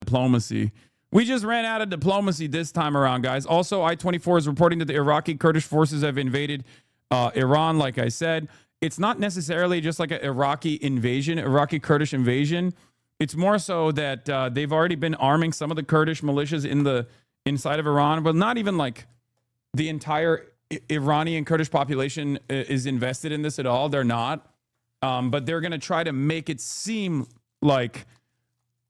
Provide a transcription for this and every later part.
diplomacy. We just ran out of diplomacy this time around, guys. Also, I-24 is reporting that the Iraqi Kurdish forces have invaded Iran, like I said. It's not necessarily just like an Iraqi Kurdish invasion. It's more so that they've already been arming some of the Kurdish militias inside of Iran, but not even like the entire Iranian Kurdish population is invested in this at all. They're not. But they're going to try to make it seem like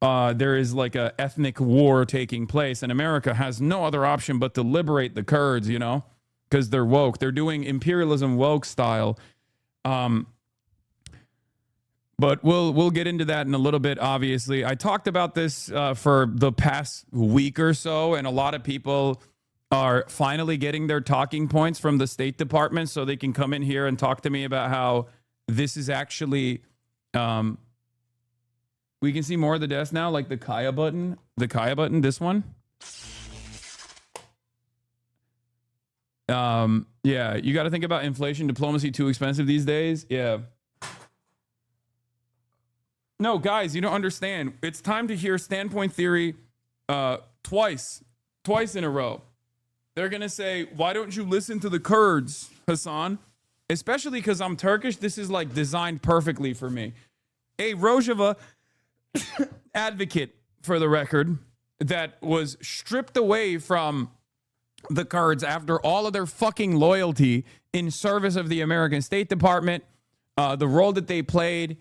there is like a ethnic war taking place, and America has no other option but to liberate the Kurds, you know, because they're woke. They're doing imperialism woke style. But we'll get into that in a little bit, obviously. I talked about this for the past week or so, and a lot of people are finally getting their talking points from the State Department so they can come in here and talk to me about how this is actually... we can see more of the desk now, like the Kaya button. The Kaya button, this one. Yeah, you got to think about inflation, diplomacy, too expensive these days. Yeah. No, guys, you don't understand. It's time to hear standpoint theory twice in a row. They're going to say, why don't you listen to the Kurds, Hasan? Especially because I'm Turkish. This is like designed perfectly for me. A Rojava advocate, for the record, that was stripped away from the Kurds after all of their fucking loyalty in service of the American State Department, the role that they played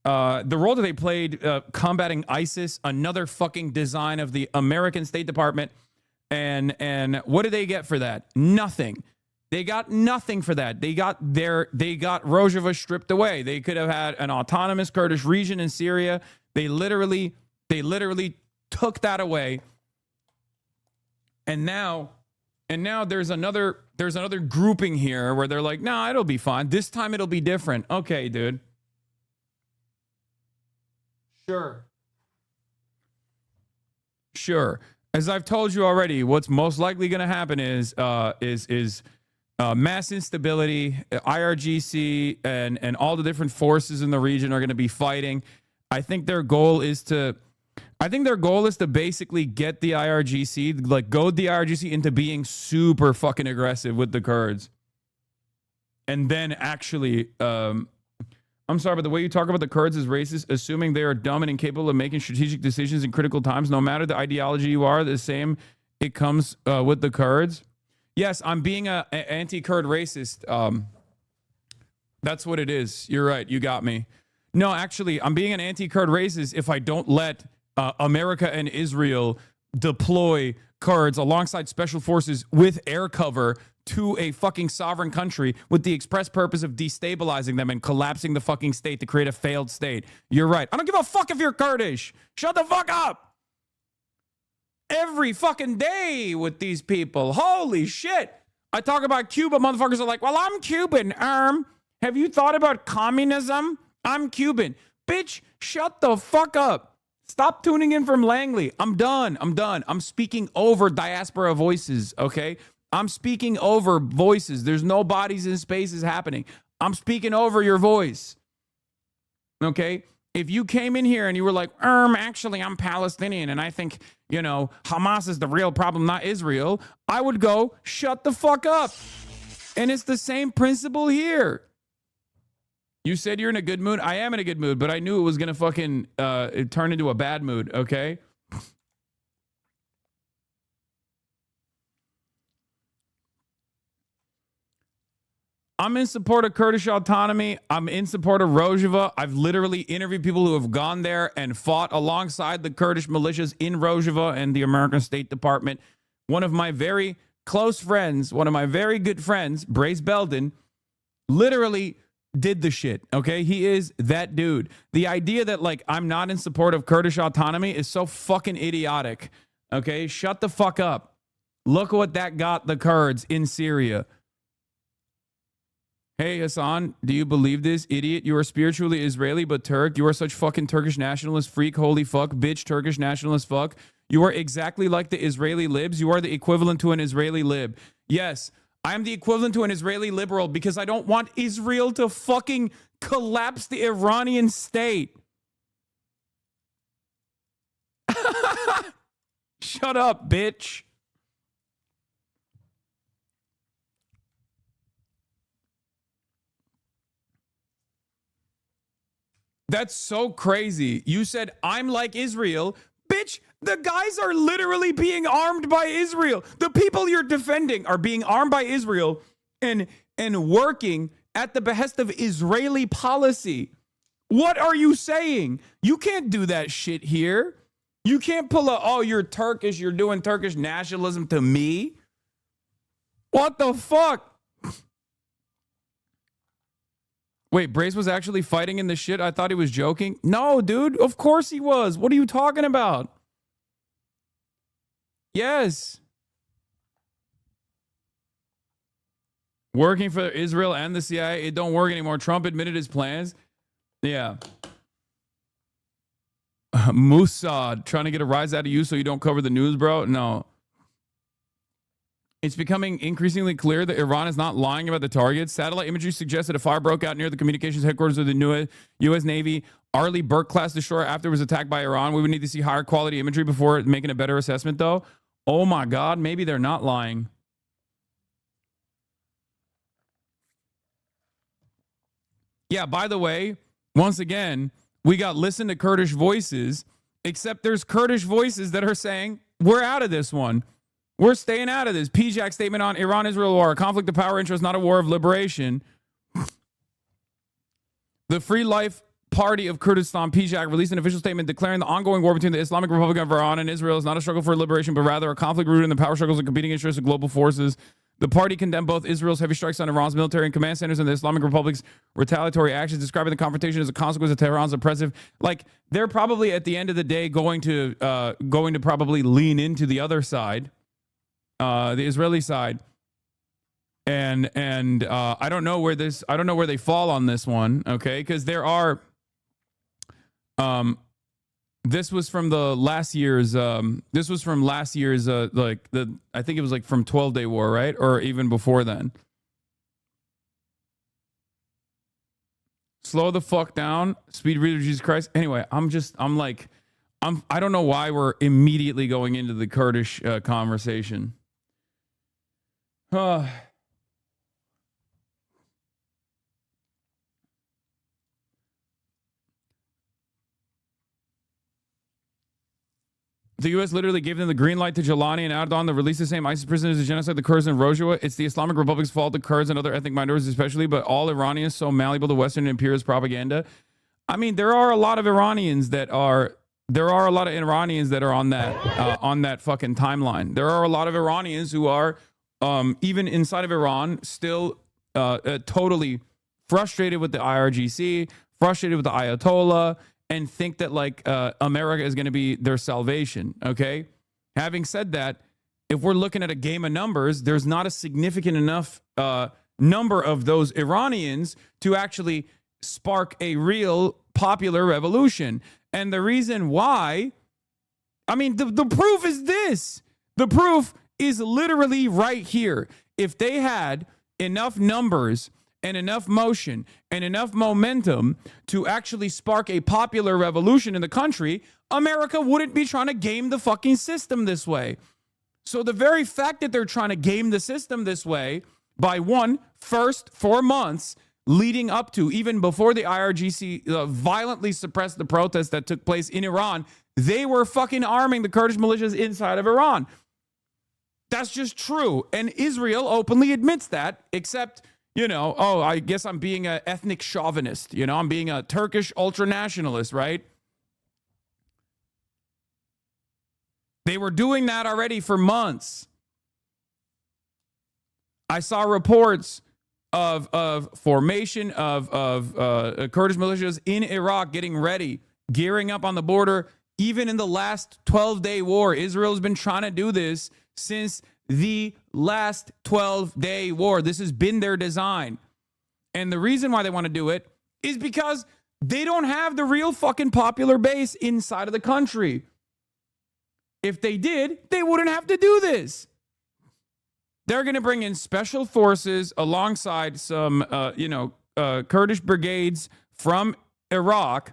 combating ISIS, another fucking design of the American State Department. And what did they get for that? Nothing. They got nothing for that. They got Rojava stripped away. They could have had an autonomous Kurdish region in Syria. They literally took that away. And now there's another grouping here where they're like, "No, it'll be fine. This time it'll be different." Okay, dude. Sure. As I've told you already, what's most likely going to happen is mass instability. IRGC and all the different forces in the region are going to be fighting. I think their goal is to basically get the IRGC, like goad the IRGC into being super fucking aggressive with the Kurds. And then actually, I'm sorry, but the way you talk about the Kurds is racist, assuming they are dumb and incapable of making strategic decisions in critical times. No matter the ideology you are, the same it comes with the Kurds. Yes, I'm being an anti-Kurd racist. That's what it is. You're right. You got me. No, actually, I'm being an anti-Kurd racist if I don't let America and Israel deploy Kurds alongside special forces with air cover to a fucking sovereign country with the express purpose of destabilizing them and collapsing the fucking state to create a failed state. You're right. I don't give a fuck if you're Kurdish. Shut the fuck up. Every fucking day with these people. Holy shit. I talk about Cuba. Motherfuckers are like, well, I'm Cuban. Have you thought about communism? I'm Cuban. Bitch, shut the fuck up. Stop tuning in from Langley. I'm done. I'm speaking over diaspora voices, okay? I'm speaking over voices. There's no bodies in spaces happening. I'm speaking over your voice, okay? If you came in here and you were like, actually, I'm Palestinian and I think, Hamas is the real problem, not Israel, I would go, shut the fuck up. And it's the same principle here. You said you're in a good mood. I am in a good mood, but I knew it was going to fucking turn into a bad mood, okay? I'm in support of Kurdish autonomy. I'm in support of Rojava. I've literally interviewed people who have gone there and fought alongside the Kurdish militias in Rojava and the American State Department. One of my very close friends, one of my very good friends, Brace Belden, literally did the shit, okay? He is that dude. The idea that, like, I'm not in support of Kurdish autonomy is so fucking idiotic, okay? Shut the fuck up. Look what that got the Kurds in Syria. Hey, Hasan, do you believe this? Idiot, you are spiritually Israeli, but Turk. You are such fucking Turkish nationalist freak. Holy fuck, bitch, Turkish nationalist fuck. You are exactly like the Israeli libs. You are the equivalent to an Israeli lib. Yes, I am the equivalent to an Israeli liberal because I don't want Israel to fucking collapse the Iranian state. Shut up, bitch. That's so crazy. You said, I'm like Israel. Bitch, the guys are literally being armed by Israel. The people you're defending are being armed by Israel and working at the behest of Israeli policy. What are you saying? You can't do that shit here. You can't pull a, oh, you're Turkish, you're doing Turkish nationalism to me. What the fuck? Wait, Brace was actually fighting in the shit? I thought he was joking. No, dude, of course he was. What are you talking about? Yes. Working for Israel and the CIA, it don't work anymore. Trump admitted his plans. Yeah. Mossad, trying to get a rise out of you so you don't cover the news, bro? No. It's becoming increasingly clear that Iran is not lying about the targets. Satellite imagery suggests that a fire broke out near the communications headquarters of the new U.S. Navy Arleigh Burke-class destroyer after it was attacked by Iran. We would need to see higher quality imagery before making a better assessment, though. Oh, my God. Maybe they're not lying. Yeah, by the way, once again, we got listen to Kurdish voices, except there's Kurdish voices that are saying, we're out of this one. We're staying out of this. PJAC statement on Iran-Israel war, a conflict of power interest, not a war of liberation. The Free Life Party of Kurdistan, PJAC, released an official statement declaring the ongoing war between the Islamic Republic of Iran and Israel is not a struggle for liberation, but rather a conflict rooted in the power struggles and competing interests of global forces. The party condemned both Israel's heavy strikes on Iran's military and command centers and the Islamic Republic's retaliatory actions, describing the confrontation as a consequence of Tehran's oppressive. Like, they're probably at the end of the day going to probably lean into the other side. The Israeli side, and I don't know where they fall on this one, okay? Because there are, this was from last year's, I think it was like from 12-Day War, right? Or even before then. Slow the fuck down, speed reader, Jesus Christ. Anyway, I don't know why we're immediately going into the Kurdish conversation. The U.S. literally gave them the green light to Jelani and Erdogan to release the same ISIS prisoners as genocide the Kurds in Rojava. It's the Islamic Republic's fault, the Kurds and other ethnic minorities especially, but all Iranians so malleable to Western imperialist propaganda. I mean, there are a lot of Iranians that are on that fucking timeline. There are a lot of Iranians who are even inside of Iran still totally frustrated with the IRGC, frustrated with the Ayatollah, and think that like America is going to be their salvation. Okay. Having said that, if we're looking at a game of numbers, there's not a significant enough number of those Iranians to actually spark a real popular revolution. And the reason why, I mean, the proof is this. The proof is literally right here. If they had enough numbers and enough motion and enough momentum to actually spark a popular revolution in the country, America wouldn't be trying to game the fucking system this way. So the very fact that they're trying to game the system this way by first 4 months leading up to, even before the IRGC violently suppressed the protests that took place in Iran, they were fucking arming the Kurdish militias inside of Iran. That's just true. And Israel openly admits that, except, I guess I'm being an ethnic chauvinist. I'm being a Turkish ultranationalist, right? They were doing that already for months. I saw reports of formation of Kurdish militias in Iraq getting ready, gearing up on the border. Even in the last 12-day war, Israel's been trying to do this since the last 12-day war. This has been their design. And the reason why they want to do it is because they don't have the real fucking popular base inside of the country. If they did, they wouldn't have to do this. They're going to bring in special forces alongside some, Kurdish brigades from Iraq,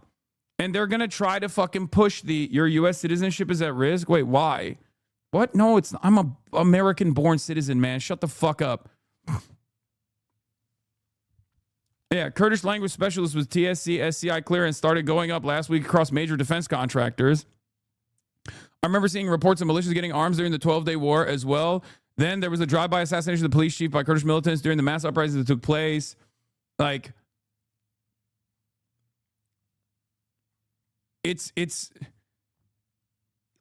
and they're going to try to fucking push your U.S. citizenship is at risk. Wait, why? What? No, it's I'm a American-born citizen, man. Shut the fuck up. Yeah, Kurdish language specialist with TSC SCI clearance started going up last week across major defense contractors. I remember seeing reports of militias getting arms during the 12-day war as well. Then there was a drive-by assassination of the police chief by Kurdish militants during the mass uprisings that took place. Like, it's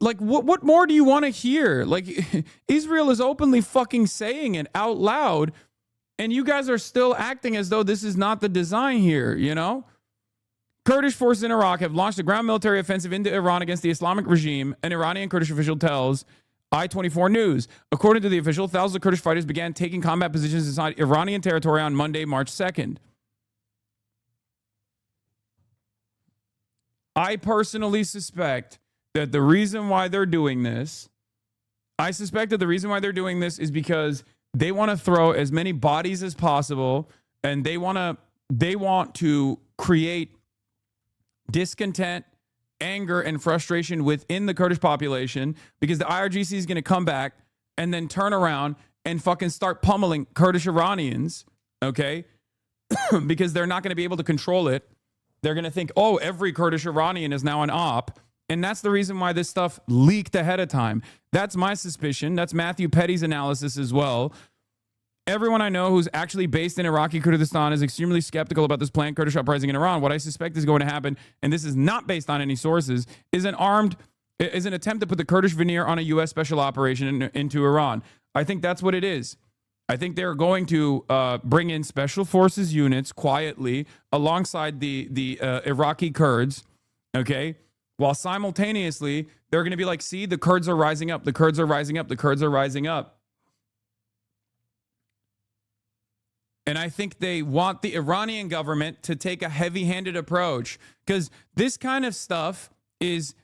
like, what more do you want to hear? Like, Israel is openly fucking saying it out loud, and you guys are still acting as though this is not the design here, you know? Kurdish forces in Iraq have launched a ground military offensive into Iran against the Islamic regime, an Iranian Kurdish official tells I-24 News. According to the official, thousands of Kurdish fighters began taking combat positions inside Iranian territory on Monday, March 2nd. I personally suspect that the reason why they're doing this, is because they want to throw as many bodies as possible, and they want to create discontent, anger, and frustration within the Kurdish population, because the IRGC is going to come back and then turn around and fucking start pummeling Kurdish Iranians, okay? Because they're not going to be able to control it. They're going to think, oh, every Kurdish Iranian is now an op. And that's the reason why this stuff leaked ahead of time. That's my suspicion. That's Matthew Petty's analysis as well. Everyone I know who's actually based in Iraqi Kurdistan is extremely skeptical about this planned Kurdish uprising in Iran. What I suspect is going to happen, and this is not based on any sources, is an attempt to put the Kurdish veneer on a U.S. special operation into Iran. I think that's what it is. I think they're going to bring in special forces units quietly alongside the Iraqi Kurds, okay? While simultaneously, they're going to be like, see, the Kurds are rising up. The Kurds are rising up. The Kurds are rising up. And I think they want the Iranian government to take a heavy-handed approach, because this kind of stuff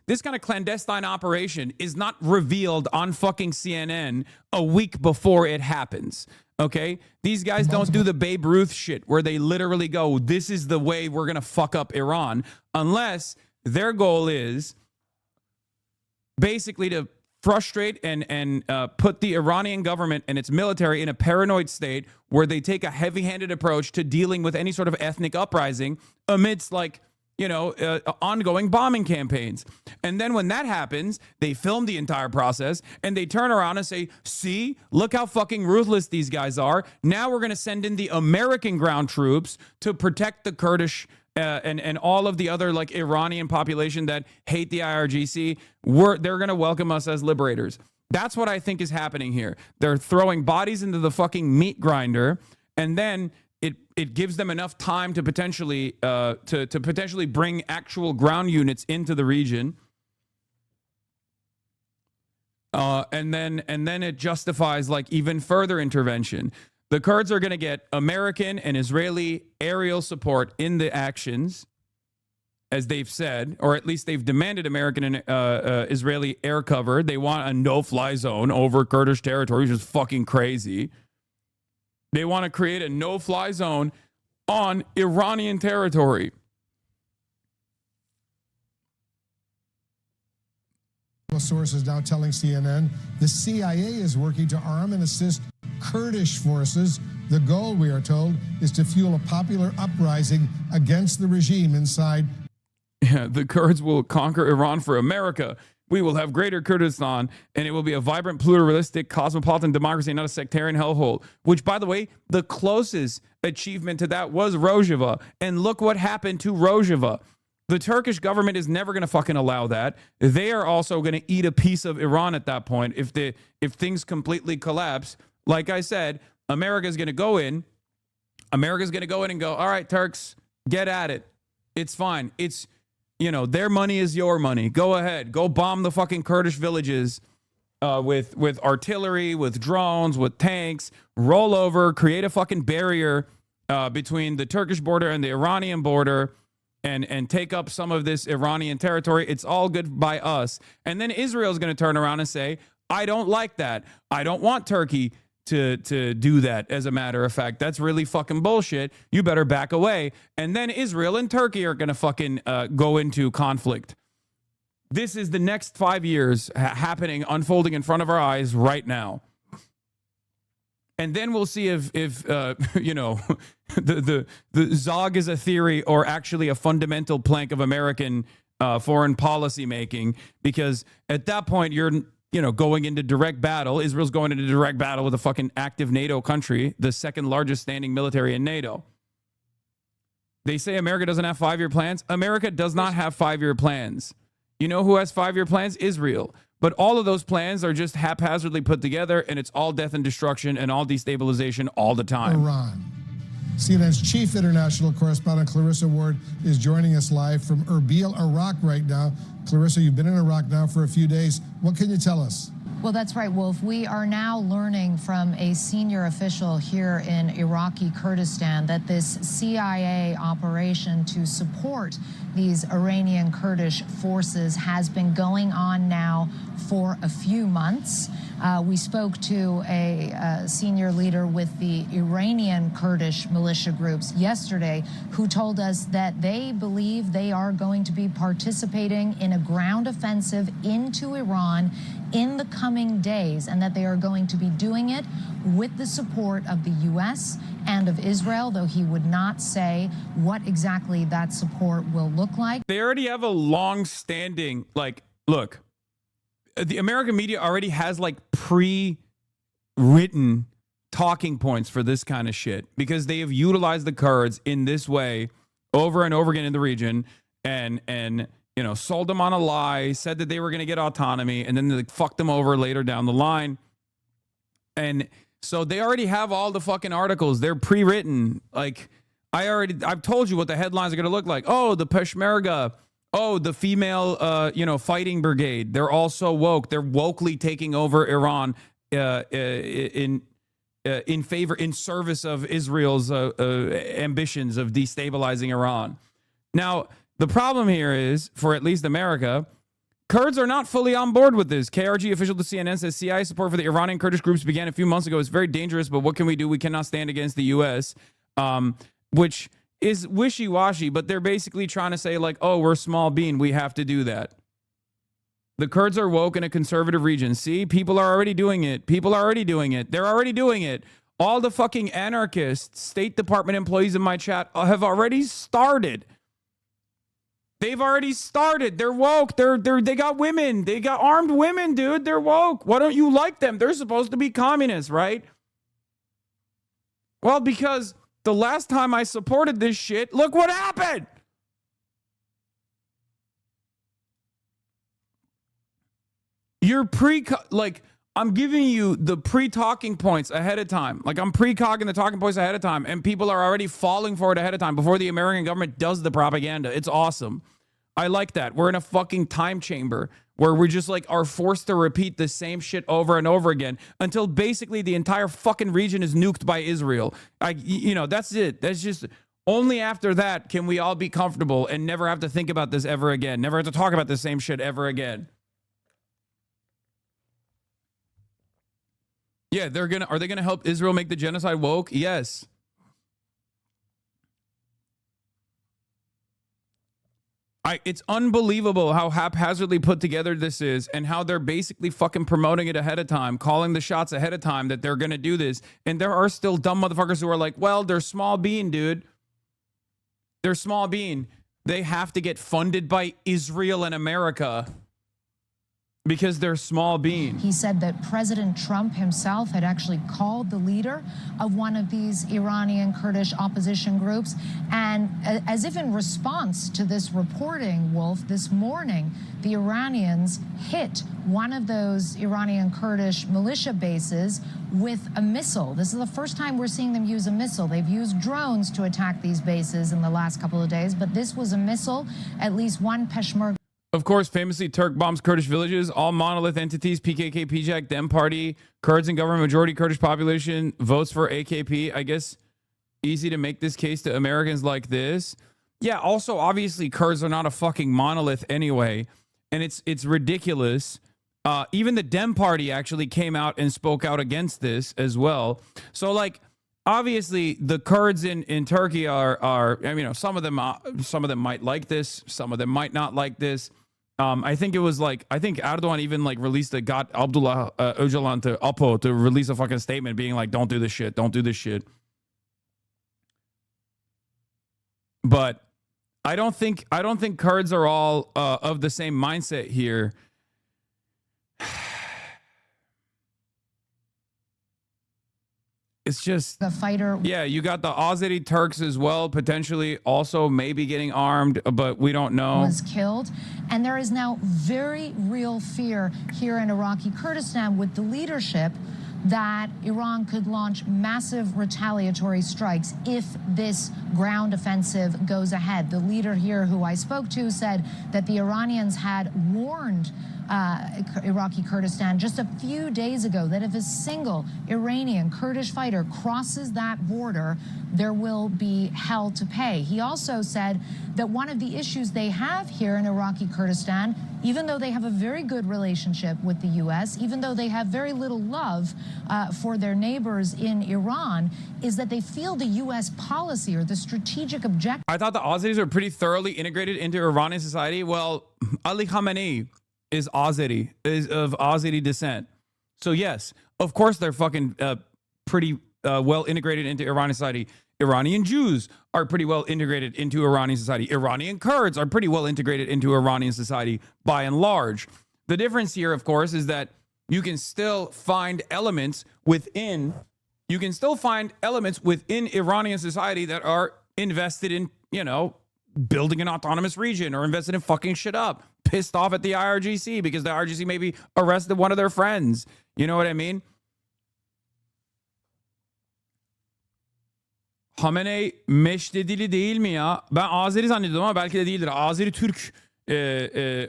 this kind of clandestine operation is not revealed on fucking CNN a week before it happens. Okay? These guys don't do the Babe Ruth shit where they literally go, this is the way we're going to fuck up Iran, unless their goal is basically to frustrate and put the Iranian government and its military in a paranoid state where they take a heavy-handed approach to dealing with any sort of ethnic uprising amidst, like, ongoing bombing campaigns. And then when that happens, they film the entire process and they turn around and say, see, look how fucking ruthless these guys are. Now we're going to send in the American ground troops to protect the Kurdish and all of the other, like, Iranian population that hate the IRGC. They're going to welcome us as liberators. That's what I think is happening here. They're throwing bodies into the fucking meat grinder, and then it gives them enough time to potentially potentially bring actual ground units into the region. And then it justifies, like, even further intervention. The Kurds are going to get American and Israeli aerial support in the actions, as they've said, or at least they've demanded American and Israeli air cover. They want a no-fly zone over Kurdish territory, which is fucking crazy. They want to create a no-fly zone on Iranian territory. Sources now telling CNN the CIA is working to arm and assist Kurdish forces. The goal, we are told, is to fuel a popular uprising against the regime inside. Yeah, the Kurds will conquer Iran for America. We will have greater Kurdistan, and it will be a vibrant, pluralistic, cosmopolitan democracy, not a sectarian hellhole. Which, by the way, the closest achievement to that was Rojava. And look what happened to Rojava. The Turkish government is never going to fucking allow that. They are also going to eat a piece of Iran at that point if things completely collapse. Like I said, America's going to go in. America's going to go in and go, all right, Turks, get at it. It's fine. It's, their money is your money. Go ahead. Go bomb the fucking Kurdish villages with artillery, with drones, with tanks. Roll over, create a fucking barrier between the Turkish border and the Iranian border, and take up some of this Iranian territory. It's all good by us. And then Israel's going to turn around and say, I don't like that. I don't want Turkey to do that, as a matter of fact. That's really fucking bullshit. You better back away. And then Israel and Turkey are going to fucking go into conflict. This is the next 5 years happening, unfolding in front of our eyes right now. And then we'll see if you know, the Zog is a theory or actually a fundamental plank of American foreign policy making. Because at that point, you're, you know, going into direct battle. Israel's going into direct battle with a fucking active NATO country, the second largest standing military in NATO. They say America doesn't have 5-year plans. America does not have 5-year plans. You know who has 5-year plans? Israel. But all of those plans are just haphazardly put together, and it's all death and destruction and all destabilization all the time. Iran. CNN's chief international correspondent Clarissa Ward is joining us live from Erbil, Iraq right now. Clarissa, you've been in Iraq now for a few days. What can you tell us? Well, that's right, Wolf. We are now learning from a senior official here in Iraqi Kurdistan that this CIA operation to support these Iranian Kurdish forces has been going on now for a few months. We spoke to a senior leader with the Iranian Kurdish militia groups yesterday who told us that they believe they are going to be participating in a ground offensive into Iran in the coming days, and that they are going to be doing it with the support of the U.S. and of Israel, though he would not say what exactly that support will look like. They already have a long-standing, like, look, the American media already has like pre-written talking points for this kind of shit because they have utilized the Kurds in this way over and over again in the region, and you know, sold them on a lie, said that they were going to get autonomy, and then they fucked them over later down the line. And so they already have all the fucking articles. They're pre-written. Like, I've told you what the headlines are going to look like. Oh, the Peshmerga. Oh, the female, you know, fighting brigade. They're all so woke. They're wokely taking over Iran in favor, in service of Israel's ambitions of destabilizing Iran. Now, the problem here is, for at least America, Kurds are not fully on board with this. KRG official to CNN says CIA support for the Iranian Kurdish groups began a few months ago. It's very dangerous, but what can we do? We cannot stand against the U.S., which is wishy-washy, but they're basically trying to say, like, oh, we're small bean. We have to do that. The Kurds are woke in a conservative region. See, people are already doing it. People are already doing it. They're already doing it. All the fucking anarchists, State Department employees in my chat have already started. They've already started. They're woke. They got women. They got armed women, dude. They're woke. Why don't you like them? They're supposed to be communists, right? Well, because the last time I supported this shit, look what happened. You're I'm giving you the pre-talking points ahead of time. Like, I'm pre-cogging the talking points ahead of time, and people are already falling for it ahead of time before the American government does the propaganda. It's awesome. I like that. We're in a fucking time chamber where we just like are forced to repeat the same shit over and over again until basically the entire fucking region is nuked by Israel. You know, that's it. That's just only after that can we all be comfortable and never have to think about this ever again. Never have to talk about the same shit ever again. Yeah, are they gonna help Israel make the genocide woke? Yes. It's unbelievable how haphazardly put together this is and how they're basically fucking promoting it ahead of time, calling the shots ahead of time that they're gonna do this. And there are still dumb motherfuckers who are like, well, they're small bean, dude. They're small bean. They have to get funded by Israel and America. Because they're small bean. He said that President Trump himself had actually called the leader of one of these Iranian Kurdish opposition groups. And as if in response to this reporting, Wolf, this morning, the Iranians hit one of those Iranian Kurdish militia bases with a missile. This is the first time we're seeing them use a missile. They've used drones to attack these bases in the last couple of days, but this was a missile. At least one Peshmerga. Of course, famously, Turk bombs Kurdish villages, all monolith entities, PKK, PJAK, Dem Party, Kurds and government majority Kurdish population votes for AKP. I guess easy to make this case to Americans like this. Yeah, also, obviously, Kurds are not a fucking monolith anyway, and it's ridiculous. Even the Dem Party actually came out and spoke out against this as well. So, like, obviously, the Kurds in Turkey are I mean, some of them might like this, some of them might not like this. I think it was like, I think Erdogan even like got Abdullah Öcalan to Apo to release a fucking statement being like, don't do this shit. Don't do this shit. But I don't think Kurds are all of the same mindset here. It's just The fighter. Yeah, you got the Azeri Turks as well, potentially also maybe getting armed, but we don't know. Was killed. And there is now very real fear here in Iraqi Kurdistan with the leadership that Iran could launch massive retaliatory strikes if this ground offensive goes ahead. The leader here who I spoke to said that the Iranians had warned Iraqi Kurdistan just a few days ago that if a single Iranian Kurdish fighter crosses that border, there will be hell to pay. He also said that one of the issues they have here in Iraqi Kurdistan, even though they have a very good relationship with the U.S., even though they have very little love for their neighbors in Iran, is that they feel the U.S. policy or the strategic objective. I thought the Azeris are pretty thoroughly integrated into Iranian society. Well, Ali Khamenei is Azeri, is of Azeri descent. So yes, of course they're fucking pretty well integrated into Iranian society. Iranian Jews are pretty well integrated into Iranian society. Iranian Kurds are pretty well integrated into Iranian society by and large. The difference here, of course, is that you can still find elements within Iranian society that are invested in, you know, building an autonomous region or invested in fucking shit up, pissed off at the IRGC because the IRGC maybe arrested one of their friends. You know what I mean? Khamenei Meşte dili değil mi ya? Ben Azeri zannediyordum ama belki de değildir. Azeri Türk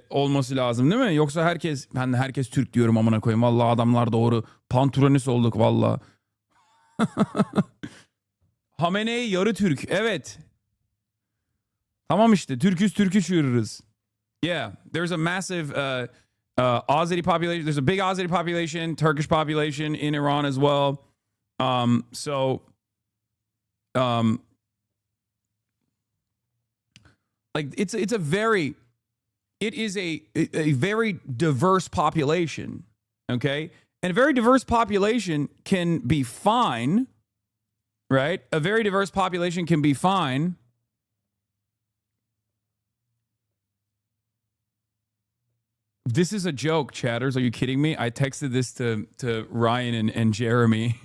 olması lazım değil mi? Yoksa herkes Türk diyorum amına koyayım. Vallahi adamlar doğru. Panturonis olduk vallahi. Khamenei yarı Türk. Evet. Tamam işte. Türk'ü çığırırız. Yeah. There's a massive Azeri population. There's a big Azeri population, Turkish population in Iran as well. Like it is a very diverse population, okay? And a very diverse population can be fine, right? A very diverse population can be fine. This is a joke, chatters. Are you kidding me? I texted this to Ryan and Jeremy.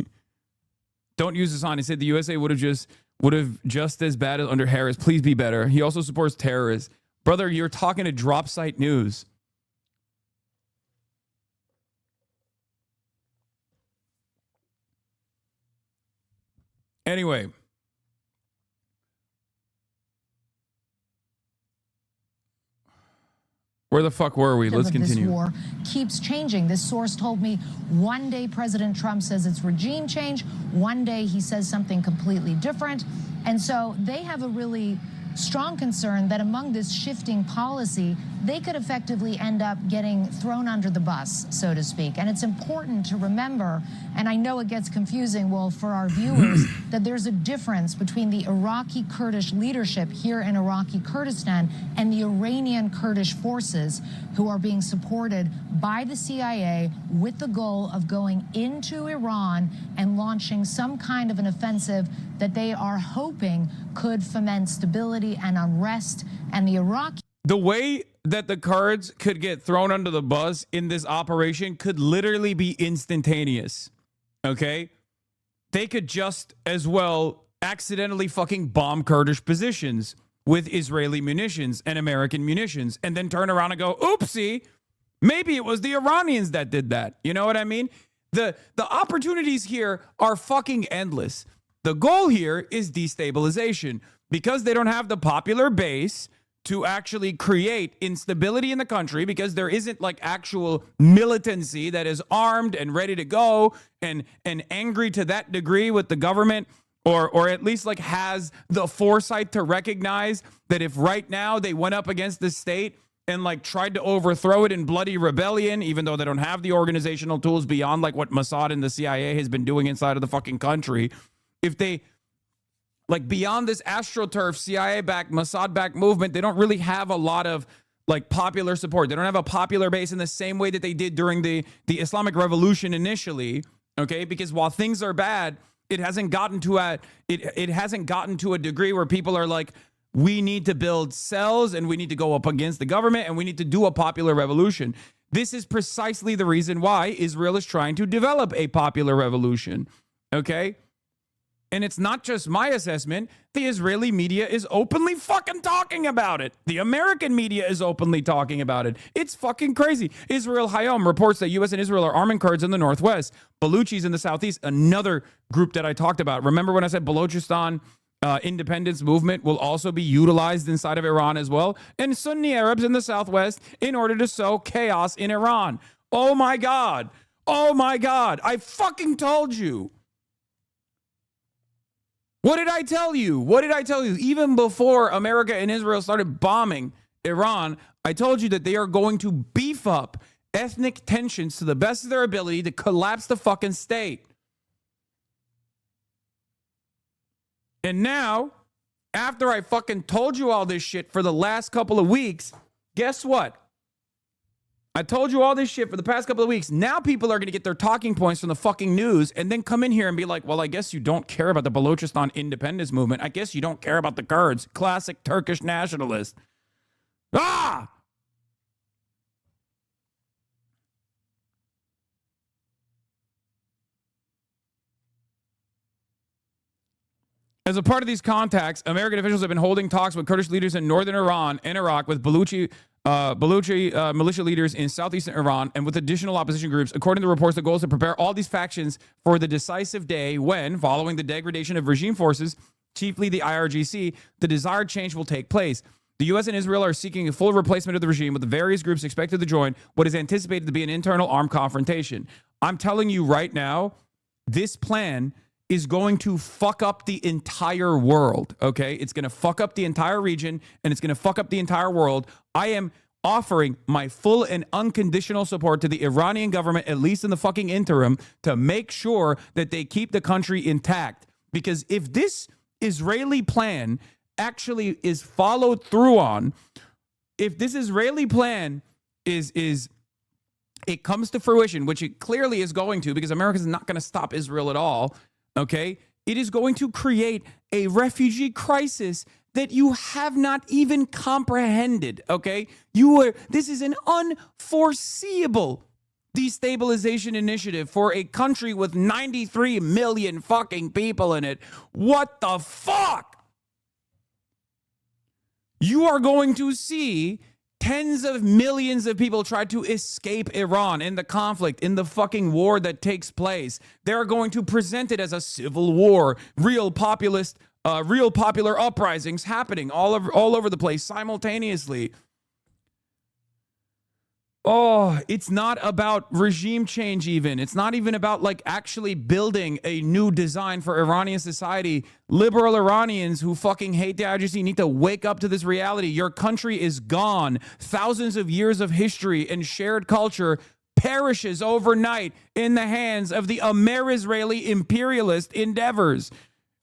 Don't use this on. He said the USA would have just as bad as under Harris. Please be better. He also supports terrorists. Brother, you're talking to Drop Site News. Anyway. Where the fuck were we? Let's continue. This war keeps changing. This source told me one day President Trump says it's regime change. One day he says something completely different. And so they have a really strong concern that among this shifting policy, they could effectively end up getting thrown under the bus, so to speak. And it's important to remember, and I know it gets confusing, well, for our viewers, that there's a difference between the Iraqi Kurdish leadership here in Iraqi Kurdistan and the Iranian Kurdish forces who are being supported by the CIA with the goal of going into Iran and launching some kind of an offensive that they are hoping could foment stability and unrest. And the Iraqi... The way that the Kurds could get thrown under the bus in this operation could literally be instantaneous, okay? They could just as well accidentally fucking bomb Kurdish positions with Israeli munitions and American munitions and then turn around and go, oopsie, maybe it was the Iranians that did that. You know what I mean? The opportunities here are fucking endless. The goal here is destabilization because they don't have the popular base to actually create instability in the country because there isn't like actual militancy that is armed and ready to go and angry to that degree with the government or at least like has the foresight to recognize that if right now they went up against the state and like tried to overthrow it in bloody rebellion, even though they don't have the organizational tools beyond like what Mossad and the CIA has been doing inside of the fucking country, if they like beyond this AstroTurf CIA-backed, Mossad-backed movement, they don't really have a lot of like popular support. They don't have a popular base in the same way that they did during the Islamic Revolution initially. Okay, because while things are bad, it hasn't gotten to a degree where people are like, we need to build cells and we need to go up against the government and we need to do a popular revolution. This is precisely the reason why Israel is trying to develop a popular revolution. Okay? And it's not just my assessment. The Israeli media is openly fucking talking about it. The American media is openly talking about it. It's fucking crazy. Israel Hayom reports that U.S. and Israel are arming Kurds in the northwest, Baluchis in the southeast, another group that I talked about. Remember when I said Balochistan independence movement will also be utilized inside of Iran as well? And Sunni Arabs in the southwest in order to sow chaos in Iran. Oh my God. Oh my God. I fucking told you. What did I tell you? What did I tell you? Even before America and Israel started bombing Iran, I told you that they are going to beef up ethnic tensions to the best of their ability to collapse the fucking state. And now, after I fucking told you all this shit for the last couple of weeks, guess what? I told you all this shit for the past couple of weeks. Now people are going to get their talking points from the fucking news and then come in here and be like, well, I guess you don't care about the Balochistan independence movement. I guess you don't care about the Kurds. Classic Turkish nationalist. Ah! As a part of these contacts, American officials have been holding talks with Kurdish leaders in northern Iran and Iraq, with Baluchi militia leaders in southeastern Iran, and with additional opposition groups. According to reports, the goal is to prepare all these factions for the decisive day when, following the degradation of regime forces, chiefly the IRGC, the desired change will take place. The U.S. and Israel are seeking a full replacement of the regime, with the various groups expected to join what is anticipated to be an internal armed confrontation. I'm telling you right now, this plan is going to fuck up the entire world, okay? It's going to fuck up the entire region, and it's going to fuck up the entire world. I am offering my full and unconditional support to the Iranian government, at least in the fucking interim, to make sure that they keep the country intact. Because if this Israeli plan actually is followed through on, if this Israeli plan is it comes to fruition, which it clearly is going to, because America is not going to stop Israel at all, okay? It is going to create a refugee crisis that you have not even comprehended, okay? This is an unforeseeable destabilization initiative for a country with 93 million fucking people in it. What the fuck? You are going to see tens of millions of people try to escape Iran in the conflict, in the fucking war that takes place. They're going to present it as a civil war, real popular uprisings happening all over the place simultaneously. Oh, it's not about regime change even. It's not even about like actually building a new design for Iranian society. Liberal Iranians who fucking hate the IRGC need to wake up to this reality. Your country is gone. Thousands of years of history and shared culture perishes overnight in the hands of the Amer-Israeli imperialist endeavors.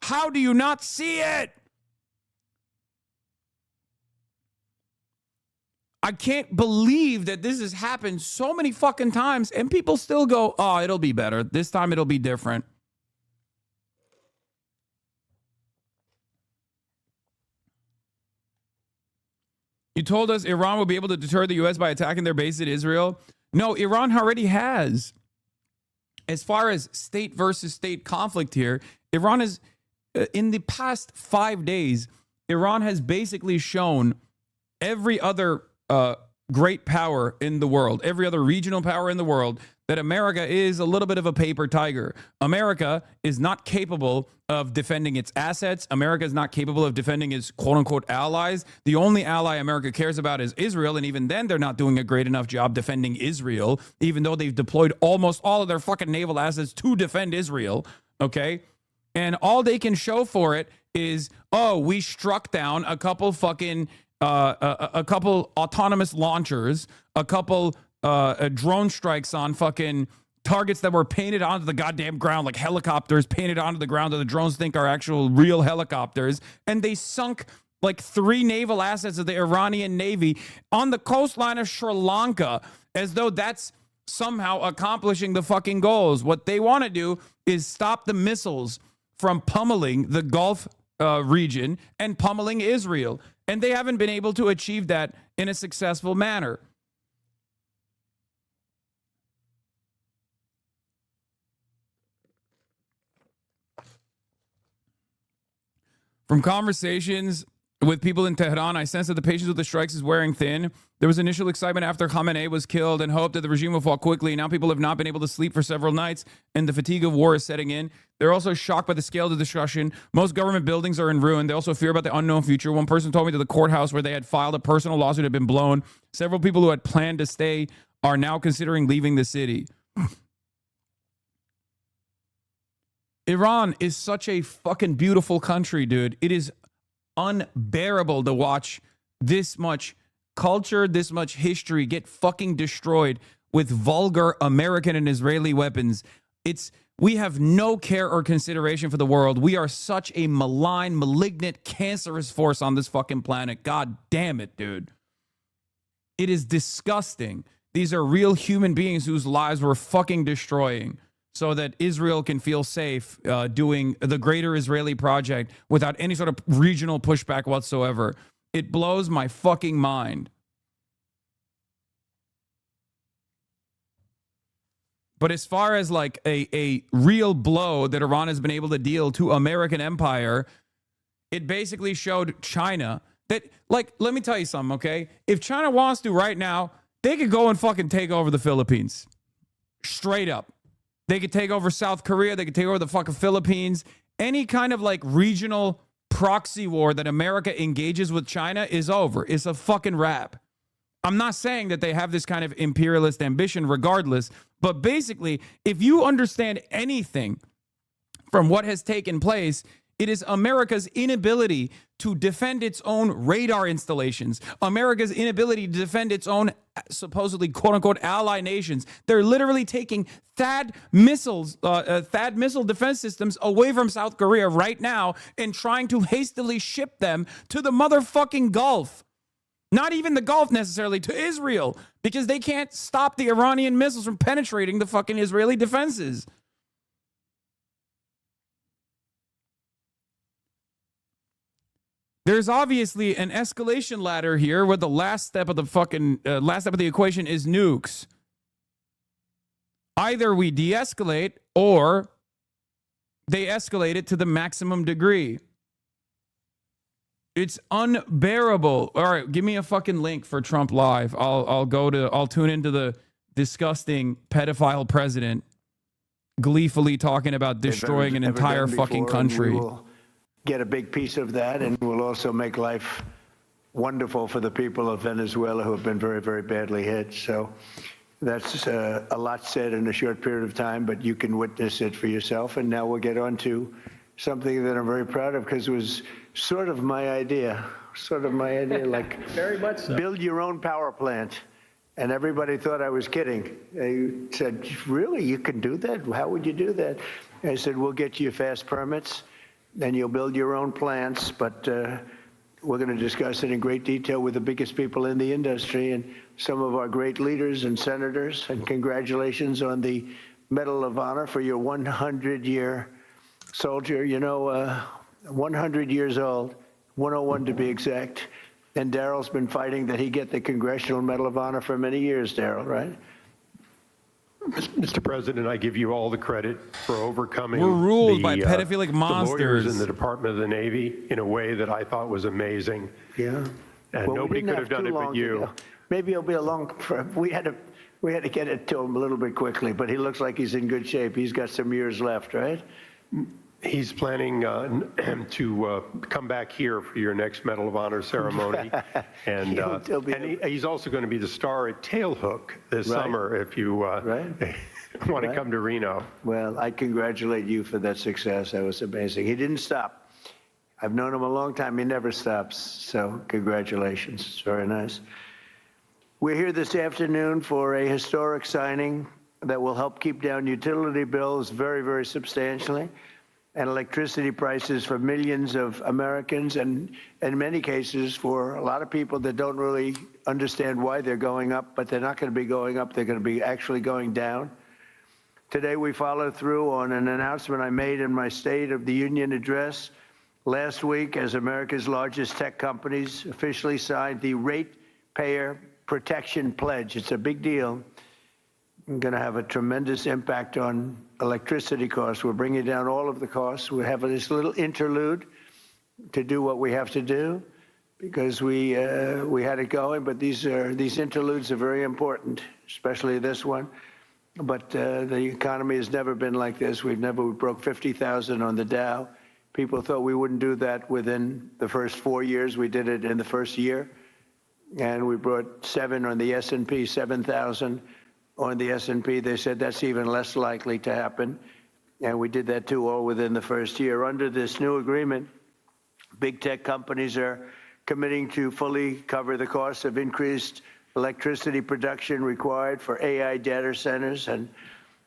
How do you not see it? I can't believe that this has happened so many fucking times and people still go, oh, it'll be better. This time it'll be different. You told us Iran will be able to deter the U.S. by attacking their base in Israel. No, Iran already has. As far as state versus state conflict here, Iran is, in the past 5 days, Iran has basically shown every other great power in the world, every other regional power in the world, that America is a little bit of a paper tiger. America is not capable of defending its assets. America is not capable of defending its quote-unquote allies. The only ally America cares about is Israel, and even then they're not doing a great enough job defending Israel, even though they've deployed almost all of their fucking naval assets to defend Israel, okay? And all they can show for it is, oh, we struck down a couple fucking a couple autonomous launchers, a couple drone strikes on fucking targets that were painted onto the goddamn ground, like helicopters painted onto the ground that the drones think are actual real helicopters. And they sunk like 3 naval assets of the Iranian Navy on the coastline of Sri Lanka, as though that's somehow accomplishing the fucking goals. What they want to do is stop the missiles from pummeling the Gulf region and pummeling Israel. And they haven't been able to achieve that in a successful manner. From conversations with people in Tehran, I sense that the patience with the strikes is wearing thin. There was initial excitement after Khamenei was killed and hope that the regime will fall quickly. Now people have not been able to sleep for several nights, and the fatigue of war is setting in. They're also shocked by the scale of the discussion. Most government buildings are in ruin. They also fear about the unknown future. One person told me that the courthouse where they had filed a personal lawsuit had been blown. Several people who had planned to stay are now considering leaving the city. Iran is such a fucking beautiful country, dude. It is unbearable to watch this much culture, this much history get fucking destroyed with vulgar American and Israeli weapons. We have no care or consideration for the world. We are such a malign, malignant, cancerous force on this fucking planet. God damn it, dude. It is disgusting. These are real human beings whose lives we're fucking destroying, so that Israel can feel safe doing the greater Israeli project without any sort of regional pushback whatsoever. It blows my fucking mind. But as far as like a real blow that Iran has been able to deal to American empire, it basically showed China that, like, let me tell you something, okay? If China wants to right now, they could go and fucking take over the Philippines. Straight up. They could take over South Korea. They could take over the fucking Philippines. Any kind of like regional proxy war that America engages with China is over. It's a fucking wrap. I'm not saying that they have this kind of imperialist ambition regardless, but basically, if you understand anything from what has taken place, it is America's inability to defend its own radar installations, America's inability to defend its own supposedly quote-unquote ally nations. They're literally taking THAAD missiles, THAAD missile defense systems away from South Korea right now and trying to hastily ship them to the motherfucking Gulf. Not even the Gulf necessarily, to Israel, because they can't stop the Iranian missiles from penetrating the fucking Israeli defenses. There's obviously an escalation ladder here where the last step of the equation is nukes. Either we de-escalate or they escalate it to the maximum degree. It's unbearable. All right, give me a fucking link for Trump Live. I'll tune into the disgusting pedophile president gleefully talking about destroying an entire fucking country. Get a big piece of that, and will also make life wonderful for the people of Venezuela who have been very, very badly hit. So that's a lot said in a short period of time, but you can witness it for yourself. And now we'll get on to something that I'm very proud of, because it was sort of my idea, like very much so. Build your own power plant. And everybody thought I was kidding. They said, really, you can do that? How would you do that? I said, we'll get you fast permits. Then you'll build your own plants, but we're going to discuss it in great detail with the biggest people in the industry and some of our great leaders and senators. And congratulations on the Medal of Honor for your 100-year soldier. 100 years old, 101 to be exact. And Daryl's been fighting that he get the Congressional Medal of Honor for many years, Daryl, right? Mr. President, I give you all the credit for overcoming. We're ruled by pedophilic monsters. The lawyers in the Department of the Navy in a way that I thought was amazing. Yeah. And well, nobody could have done it but you. Maybe it'll be a long. We had to get it to him a little bit quickly, but he looks like he's in good shape. He's got some years left, right? He's planning to come back here for your next Medal of Honor ceremony. And, he's also going to be the star at Tailhook this summer if you want to come to Reno. Well, I congratulate you for that success. That was amazing. He didn't stop. I've known him a long time. He never stops. So congratulations. It's very nice. We're here this afternoon for a historic signing that will help keep down utility bills very, very substantially. and electricity prices for millions of Americans, and in many cases for a lot of people that don't really understand why they're going up, but they're not going to be going up. They're going to be actually going down. Today, we followed through on an announcement I made in my State of the Union address last week as America's largest tech companies officially signed the Ratepayer Protection Pledge. It's a big deal. Going to have a tremendous impact on electricity costs. We're bringing down all of the costs. We have this little interlude to do what we have to do because we had it going. But these interludes are very important, especially this one. But the economy has never been like this. We broke 50,000 on the Dow. People thought we wouldn't do that within the first 4 years. We did it in the first year, and we brought 7 on the S&P, 7,000. On the S&P, they said that's even less likely to happen. And we did that too, all within the first year. Under this new agreement, big tech companies are committing to fully cover the costs of increased electricity production required for AI data centers. And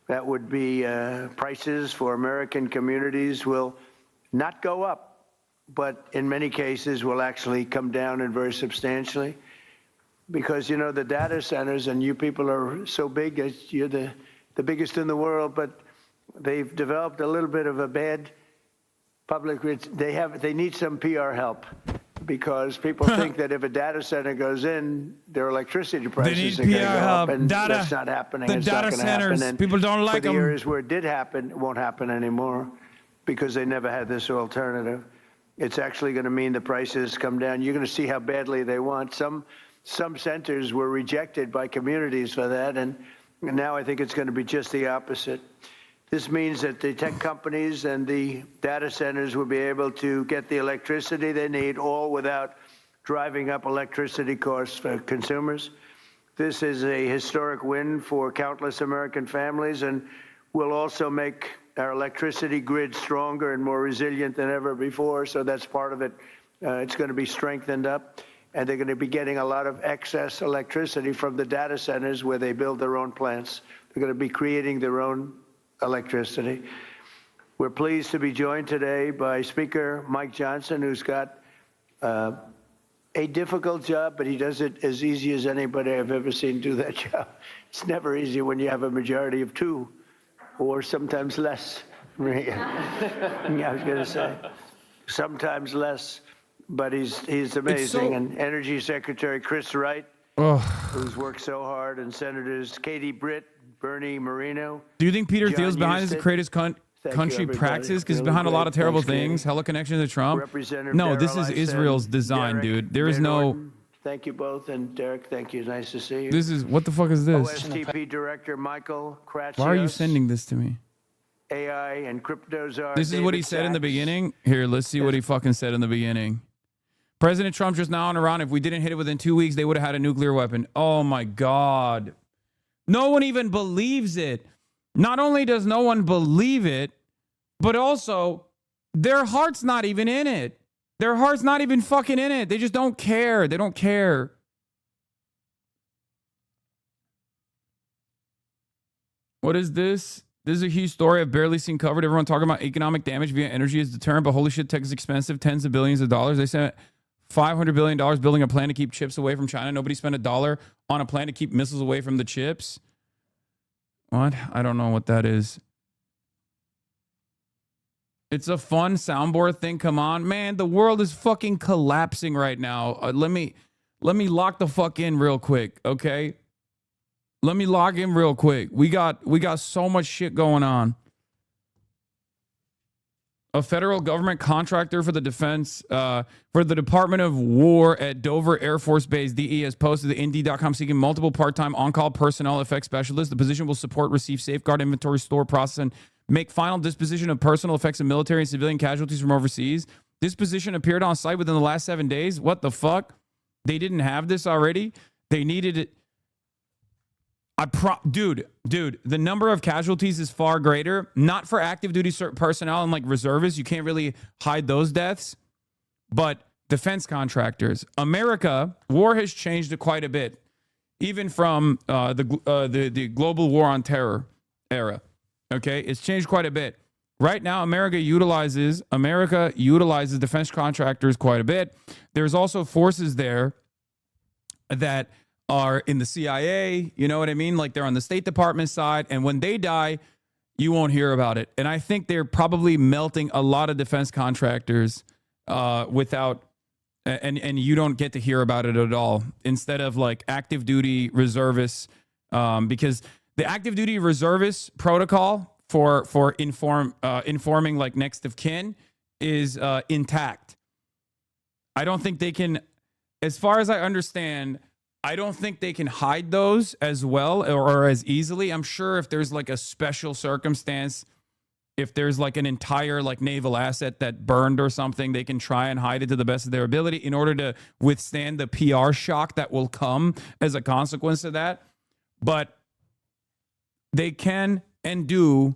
that would be prices for American communities will not go up, but in many cases will actually come down and very substantially. Because, you know, the data centers, and you people are so big, you're the biggest in the world, but they've developed a little bit of a bad public, they need some PR help, because people think that if a data center goes in, their electricity prices are going to go up, and that's not happening. The data centers, and people don't like them. For the areas where it did happen, it won't happen anymore, because they never had this alternative. It's actually going to mean the prices come down. You're going to see how badly they want. Some centers were rejected by communities for that, and now I think it's going to be just the opposite. This means that the tech companies and the data centers will be able to get the electricity they need, all without driving up electricity costs for consumers. This is a historic win for countless American families, and will also make our electricity grid stronger and more resilient than ever before, so that's part of it. It's going to be strengthened up. And they're going to be getting a lot of excess electricity from the data centers where they build their own plants. They're going to be creating their own electricity. We're pleased to be joined today by Speaker Mike Johnson, who's got a difficult job, but he does it as easy as anybody I've ever seen do that job. It's never easy when you have a majority of 2, or sometimes less. I was going to say, sometimes less. But he's amazing. And Energy Secretary Chris Wright, who's worked so hard, and Senators Katie Britt, Bernie Moreno. Do you think Peter Thiel's behind this greatest country practices? Because he's behind a lot of terrible things. Hella connection to Trump. No, this is Israel's design, dude. There is no... Thank you both. And Derek, thank you. Nice to see you. This is... What the fuck is this? OSTP Director Michael Kratzios. Why are you sending this to me? AI and crypto czar This is what he said in the beginning. Here, let's see what he fucking said in the beginning. President Trump just now on Iran. If we didn't hit it within 2 weeks, they would have had a nuclear weapon. Oh, my God. No one even believes it. Not only does no one believe it, but also their heart's not even in it. Their heart's not even fucking in it. They just don't care. They don't care. What is this? This is a huge story I've barely seen covered. Everyone talking about economic damage via energy is deterrent, but holy shit, tech is expensive. Tens of billions of dollars. They spent $500 billion building a plan to keep chips away from China. Nobody spent $1 on a plan to keep missiles away from the chips. What? I don't know what that is. It's a fun soundboard thing. Come on, man. The world is fucking collapsing right now. Let me lock the fuck in real quick, okay? Let me log in real quick. We got so much shit going on. A federal government contractor for the defense, for the Department of War at Dover Air Force Base, DE, has posted to Indeed.com seeking multiple part-time on-call personnel effects specialists. The position will support, receive, safeguard, inventory, store, process, and make final disposition of personal effects of military and civilian casualties from overseas. This position appeared on site within the last 7 days. What the fuck? They didn't have this already? They needed it. Dude, the number of casualties is far greater. Not for active duty personnel and like reservists. You can't really hide those deaths. But defense contractors. America, war has changed it quite a bit. Even from the global war on terror era. Okay? It's changed quite a bit. Right now, America utilizes defense contractors quite a bit. There's also forces there that are in the CIA, you know what I mean? Like they're on the State Department side, and when they die, you won't hear about it. And I think they're probably melting a lot of defense contractors without, and you don't get to hear about it at all. Instead of like active duty reservists, because the active duty reservist protocol for informing like next of kin is intact. I don't think they can, as far as I understand, I don't think they can hide those as well or as easily. I'm sure if there's like a special circumstance, if there's like an entire like naval asset that burned or something, they can try and hide it to the best of their ability in order to withstand the PR shock that will come as a consequence of that. But they can and do,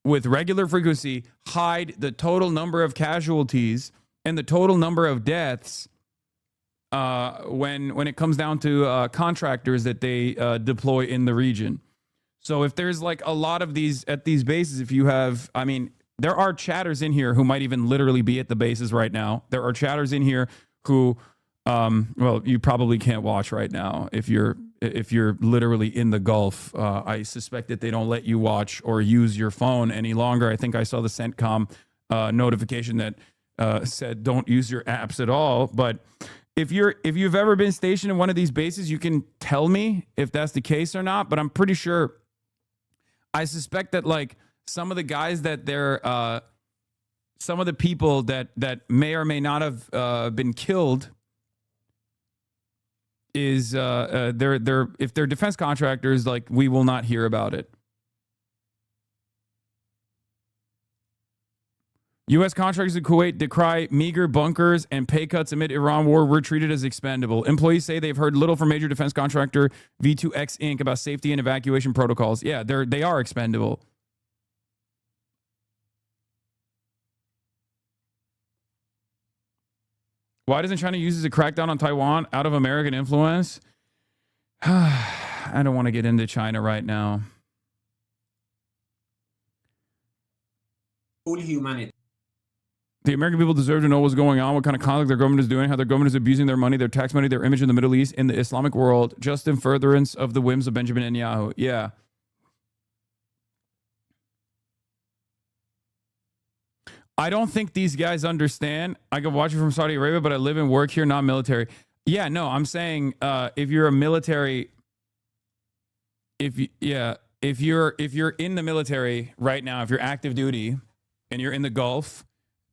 with regular frequency, hide the total number of casualties and the total number of deaths when it comes down to contractors that they deploy in the region. So if there's like a lot of these at these bases, if you have, I mean, there are chatters in here who might even literally be at the bases right now. There are chatters in here who, well, you probably can't watch right now if you're literally in the Gulf. I suspect that they don't let you watch or use your phone any longer. I think I saw the CENTCOM notification that said don't use your apps at all. But if you've ever been stationed in one of these bases, you can tell me if that's the case or not. But I'm pretty sure. I suspect that like some of the guys that they're some of the people that may or may not have been killed is they're if they're defense contractors, like we will not hear about it. U.S. contractors in Kuwait decry meager bunkers and pay cuts amid Iran war were treated as expendable. Employees say they've heard little from major defense contractor V2X Inc. about safety and evacuation protocols. Yeah, they are expendable. Why doesn't China use this to crack down on Taiwan out of American influence? I don't want to get into China right now. All humanity. The American people deserve to know what's going on, what kind of conduct their government is doing, how their government is abusing their money, their tax money, their image in the Middle East, in the Islamic world, just in furtherance of the whims of Benjamin Netanyahu. Yeah. I don't think these guys understand. I can watch it from Saudi Arabia, but I live and work here, not military. Yeah, no, I'm saying if you're a military, if you're in the military right now, if you're active duty and you're in the Gulf,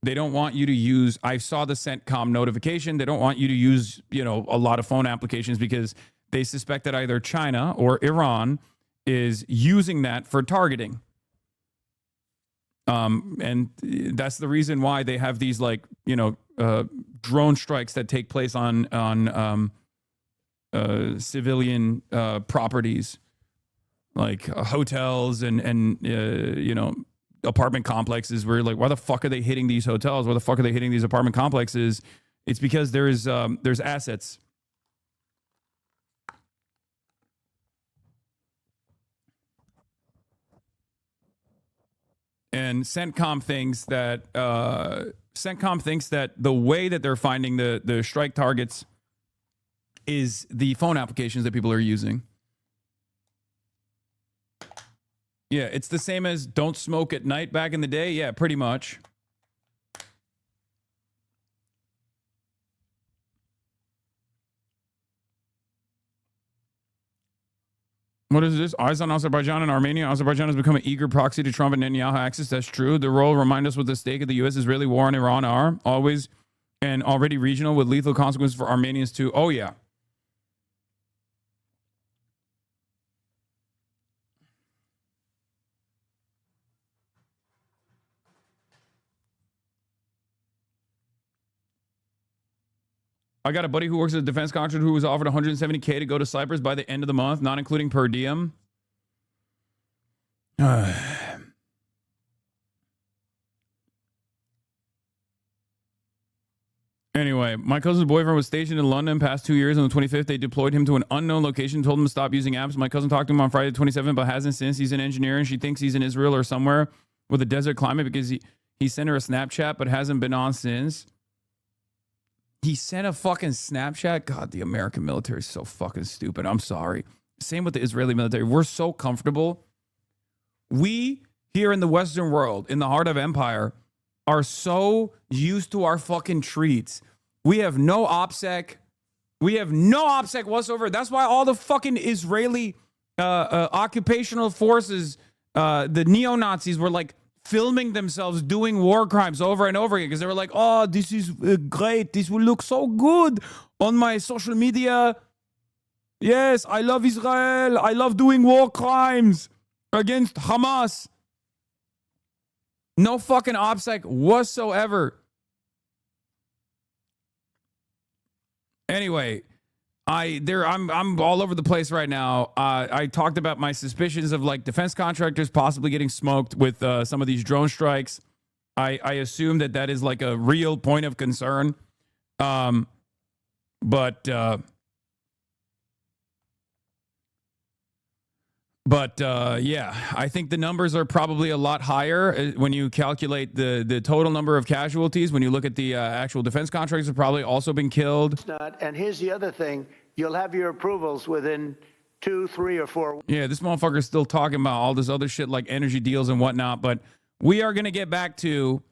they don't want you to use, I saw the CENTCOM notification. They don't want you to use, a lot of phone applications because they suspect that either China or Iran is using that for targeting. And that's the reason why they have these drone strikes that take place on civilian properties, like hotels and apartment complexes. Where like, why the fuck are they hitting these hotels? Why the fuck are they hitting these apartment complexes? It's because there's assets. And CENTCOM thinks that the way that they're finding the strike targets is the phone applications that people are using. Yeah, it's the same as don't smoke at night back in the day. Yeah, pretty much. What is this? Eyes on Azerbaijan and Armenia. Azerbaijan has become an eager proxy to Trump and Netanyahu axis. That's true. The role remind us what the stake of the U.S.-Israeli war in Iran are. Always and already regional with lethal consequences for Armenians too. Oh, yeah. I got a buddy who works as a defense contractor who was offered $170K to go to Cyprus by the end of the month, not including per diem. Anyway, my cousin's boyfriend was stationed in London past 2 years. On the 25th, they deployed him to an unknown location, told him to stop using apps. My cousin talked to him on Friday the 27th, but hasn't since. He's an engineer, and she thinks he's in Israel or somewhere with a desert climate because he sent her a Snapchat but hasn't been on since. He sent a fucking Snapchat. God, the American military is so fucking stupid. I'm sorry. Same with the Israeli military. We're so comfortable. We here in the Western world, in the heart of empire, are so used to our fucking treats. We have no OPSEC. We have no OPSEC whatsoever. That's why all the fucking Israeli occupational forces, the neo-Nazis, were like filming themselves doing war crimes over and over again because they were like, oh, this is great. This will look so good on my social media. Yes, I love Israel. I love doing war crimes against Hamas. No fucking OPSEC whatsoever. Anyway, I'm all over the place right now. I talked about my suspicions of like defense contractors possibly getting smoked with some of these drone strikes. I assume that is like a real point of concern. But yeah, I think the numbers are probably a lot higher when you calculate the total number of casualties. When you look at the actual defense contractors have probably also been killed. It's not. And here's the other thing. You'll have your approvals within 2, 3, or 4 weeks. Yeah, this motherfucker's still talking about all this other shit like energy deals and whatnot. But we are going to get back to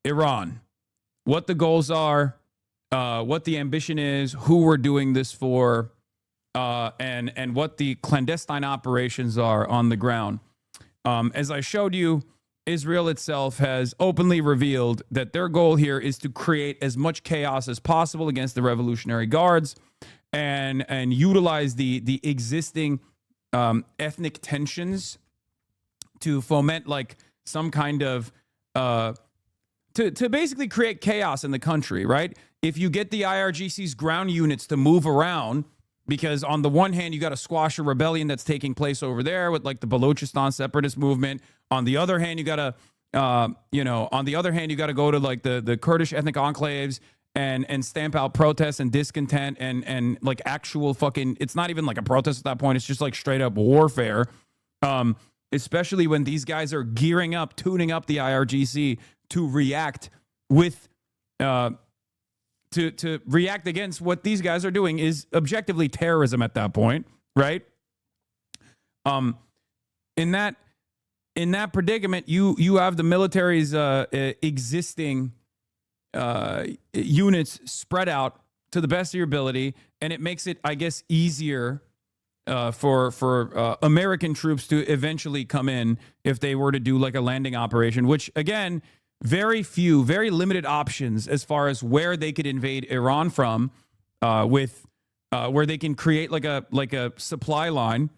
Iran. What the goals are. What the ambition is, who we're doing this for, and what the clandestine operations are on the ground. As I showed you, Israel itself has openly revealed that their goal here is to create as much chaos as possible against the Revolutionary Guards and utilize the existing ethnic tensions to foment like some kind of to basically create chaos in the country, right? If you get the IRGC's ground units to move around, because on the one hand, you got to squash a rebellion that's taking place over there with like the Balochistan separatist movement. On the other hand, you got to, you got to go to like the Kurdish ethnic enclaves and stamp out protests and discontent and like actual fucking, it's not even like a protest at that point. It's just like straight up warfare. Especially when these guys are gearing up, tuning up the IRGC to react with, to react against what these guys are doing is objectively terrorism at that point, right? In that predicament, you have the military's existing units spread out to the best of your ability, and it makes it, I guess, easier for American troops to eventually come in if they were to do like a landing operation, which again, very limited options as far as where they could invade Iran from, with where they can create like a supply line,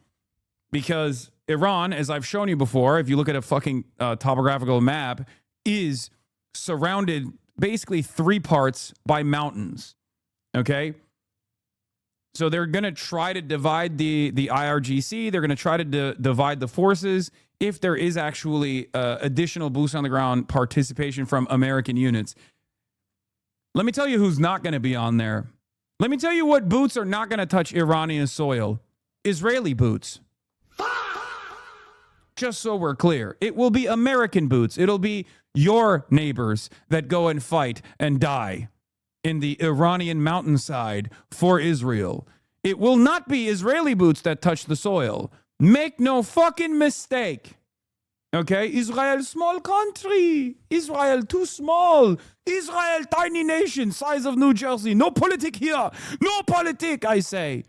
because Iran, as I've shown you before, if you look at a fucking topographical map, is surrounded basically 3 parts by mountains. Okay. So they're going to try to divide the IRGC. They're going to try to divide the forces if there is actually additional boots on the ground participation from American units. Let me tell you who's not going to be on there. Let me tell you what boots are not going to touch Iranian soil. Israeli boots. Just so we're clear. It will be American boots. It'll be your neighbors that go and fight and die in the Iranian mountainside for Israel. It will not be Israeli boots that touch the soil. Make no fucking mistake. Okay? Israel, small country. Israel, too small. Israel, tiny nation, size of New Jersey. No politic here. No politic, I say.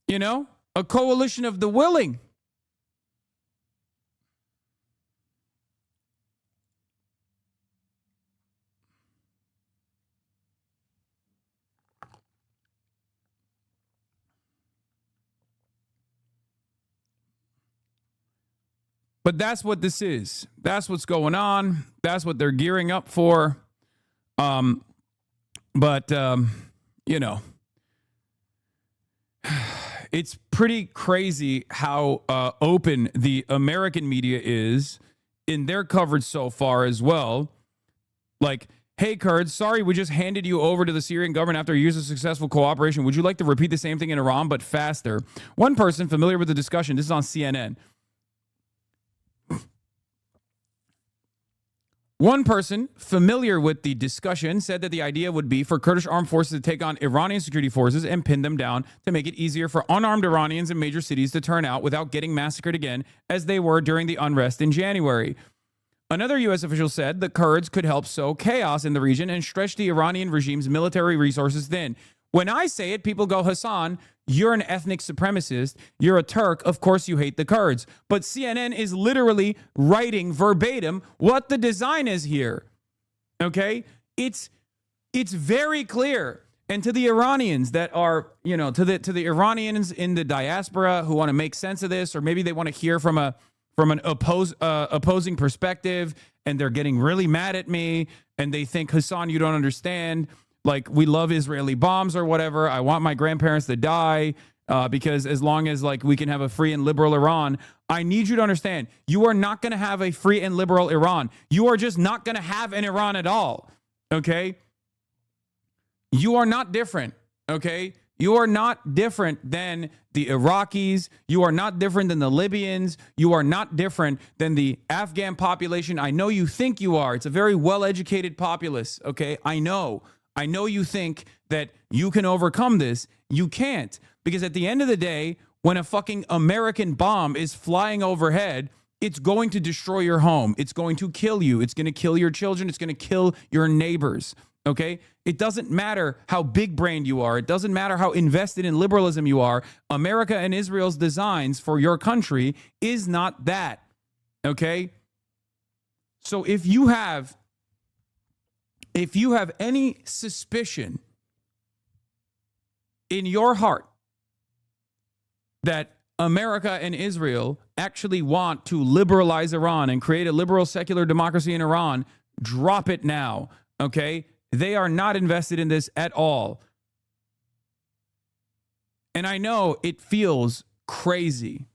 You know? A coalition of the willing. But that's what this is. That's what's going on. That's what they're gearing up for. You know, it's pretty crazy how open the American media is in their coverage so far as well. Like, Hey, Kurds, sorry we just handed you over to the Syrian government after years of successful cooperation. Would you like to repeat the same thing in Iran, but faster? One person familiar with the discussion, this is on CNN. One person familiar with the discussion said that the idea would be for Kurdish armed forces to take on Iranian security forces and pin them down to make it easier for unarmed Iranians in major cities to turn out without getting massacred again as they were during the unrest in January. Another U.S. official said the Kurds could help sow chaos in the region and stretch the Iranian regime's military resources thin. When I say it, people go, Hasan, you're an ethnic supremacist. You're a Turk. Of course you hate the Kurds. But CNN is literally writing verbatim what the design is here. Okay? It's very clear. And to the Iranians that are, you know, to the Iranians in the diaspora who want to make sense of this, or maybe they want to hear from an opposing perspective, and they're getting really mad at me, and they think, Hasan, you don't understand. Like, we love Israeli bombs or whatever. I want my grandparents to die because as long as, like, we can have a free and liberal Iran, I need you to understand, you are not going to have a free and liberal Iran. You are just not going to have an Iran at all, okay? You are not different, okay? You are not different than the Iraqis. You are not different than the Libyans. You are not different than the Afghan population. I know you think you are. It's a very well-educated populace, okay? I know you think that you can overcome this. You can't. Because at the end of the day, when a fucking American bomb is flying overhead, it's going to destroy your home. It's going to kill you. It's going to kill your children. It's going to kill your neighbors. Okay? It doesn't matter how big-brained you are. It doesn't matter how invested in liberalism you are. America and Israel's designs for your country is not that. Okay? So if you have any suspicion in your heart that America and Israel actually want to liberalize Iran and create a liberal secular democracy in Iran, drop it now, okay? They are not invested in this at all. And I know it feels crazy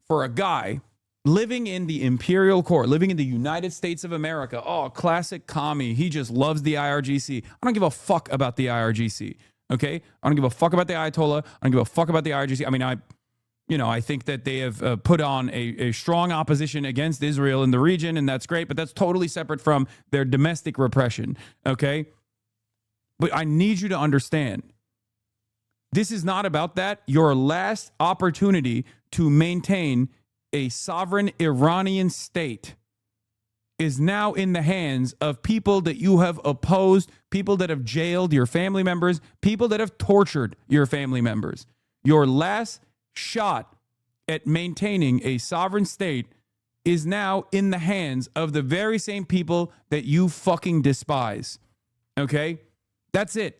for a guy living in the imperial core, living in the United States of America. Oh, classic commie. He just loves the IRGC. I don't give a fuck about the IRGC. Okay? I don't give a fuck about the Ayatollah. I don't give a fuck about the IRGC. I mean, I think that they have put on a strong opposition against Israel in the region, and that's great, but that's totally separate from their domestic repression. Okay? But I need you to understand, this is not about that. Your last opportunity to maintain a sovereign Iranian state is now in the hands of people that you have opposed, people that have jailed your family members, people that have tortured your family members. Your last shot at maintaining a sovereign state is now in the hands of the very same people that you fucking despise. Okay? That's it.